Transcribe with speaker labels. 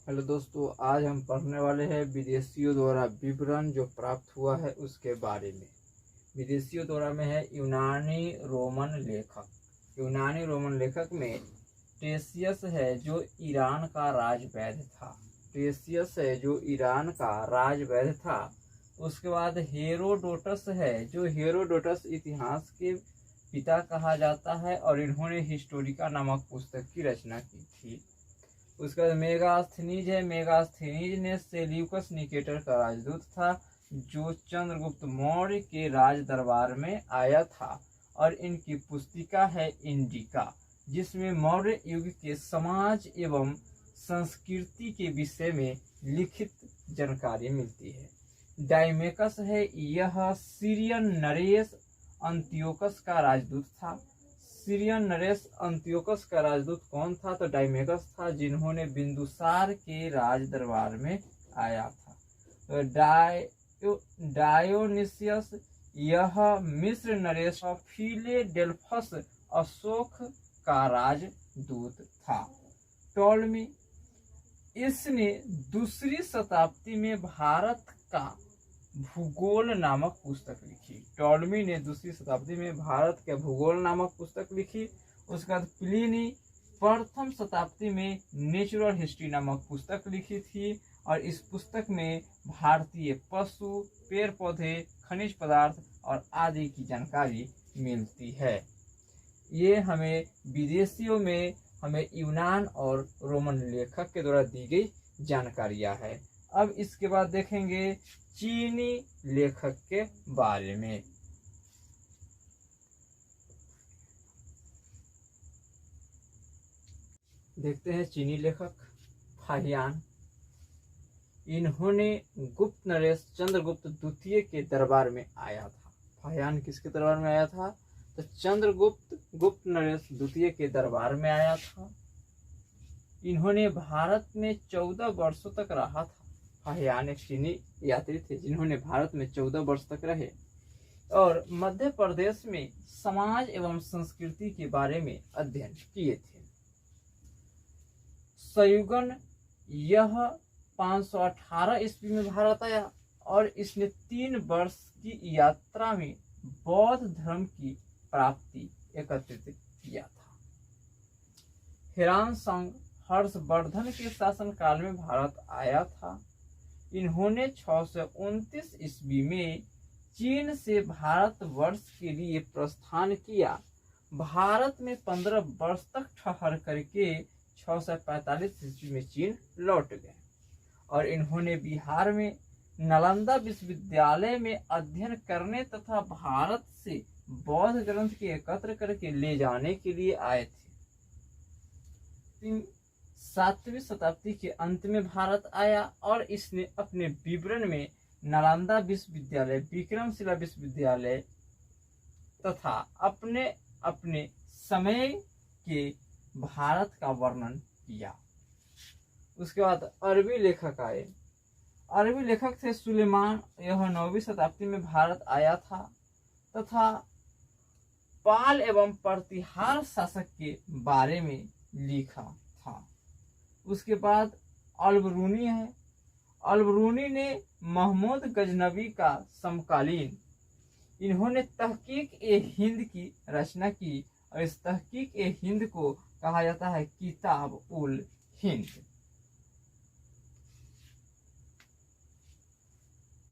Speaker 1: Hello दोस्तों, आज हम पढ़ने वाले हैं विदेशियों द्वारा विवरण जो प्राप्त हुआ है उसके बारे में। विदेशियों द्वारा में है यूनानी रोमन लेखक। यूनानी रोमन लेखक में टेसियस है जो ईरान का राजवैद्य था। टेसियस है जो ईरान का राजवैद्य था। उसके बाद हेरोडोटस है जो हेरोडोटस इतिहास के पिता कहा जाता है और इन्होंने हिस्टोरिका नामक पुस्तक की रचना की थी। उसके बाद मेगास्थनीज है। मेगास्थनीज ने सेल्यूकस निकेटर का राजदूत था जो चंद्रगुप्त मौर्य के राज दरबार में आया था और इनकी पुस्तिका है इंडिका, जिसमें मौर्य युग के समाज एवं संस्कृति के विषय में लिखित जानकारी मिलती है। डाइमेकस है, यह सीरियन नरेश अंत्योकस का राजदूत था। सीरियन नरेश अंत्योकस का राजदूत कौन था? तो डाइमेकस था, जिन्होंने बिंदुसार के राज दरबार में आया था। तो डायोनिसियस, यह मिस्र नरेश फिलेडेल्फस अशोक का राजदूत था। टॉलमी, इसने दूसरी शताब्दी में भारत का भूगोल नामक पुस्तक लिखी। टॉलमी ने दूसरी शताब्दी में भारत के भूगोल नामक पुस्तक लिखी। उसके बाद प्लिनी प्रथम शताब्दी में नेचुरल हिस्ट्री नामक पुस्तक लिखी थी और इस पुस्तक में भारतीय पशु, पेड़ पौधे, खनिज पदार्थ और आदि की जानकारी मिलती है। ये हमें विदेशियों में हमें यूनान और रोमन लेखक के द्वारा दी गई जानकारियां है। अब इसके बाद देखेंगे चीनी लेखक के बारे में। देखते हैं चीनी लेखक फाहियान। इन्होंने गुप्त नरेश चंद्रगुप्त द्वितीय के दरबार में आया था। फाहियान किसके दरबार में आया था? तो गुप्त नरेश द्वितीय के दरबार में आया था। इन्होंने भारत में 14 वर्षों तक रहा था। फाहियान एक चीनी यात्री थे जिन्होंने भारत में 14 वर्ष तक रहे और मध्य प्रदेश में समाज एवं संस्कृति के बारे में अध्ययन किए थे। सयुगन, यह 518 ईस्वी में भारत आया और इसने 3 वर्ष की यात्रा में बौद्ध धर्म की प्राप्ति एकत्रित किया था। हेरानसंग हर्षवर्धन के शासनकाल में भारत आया था। इन्होंने 629 ईस्वी में चीन से भारत वर्ष के लिए प्रस्थान किया। भारत में 15 वर्ष तक ठहर करके 645 ईस्वी में चीन लौट गए और इन्होंने बिहार में नालंदा विश्वविद्यालय में अध्ययन करने तथा भारत से बौद्ध ग्रंथ के एकत्र करके ले जाने के लिए आए थे। 7वीं शताब्दी के अंत में भारत आया और इसने अपने विवरण में नालंदा विश्वविद्यालय, विक्रमशिला विश्वविद्यालय तथा अपने समय के भारत का वर्णन किया। उसके बाद अरबी लेखक आए। अरबी लेखक थे सुलेमान, यह 9वीं शताब्दी में भारत आया था तथा पाल एवं प्रतिहार शासक के बारे में लिखा था। उसके बाद अलबरूनी है। अलबरूनी ने महमूद गजनवी का समकालीन, इन्होंने तहकीक-ए-हिंद की रचना की और इस तहकीक-ए-हिंद को कहा जाता है किताब उल हिंद।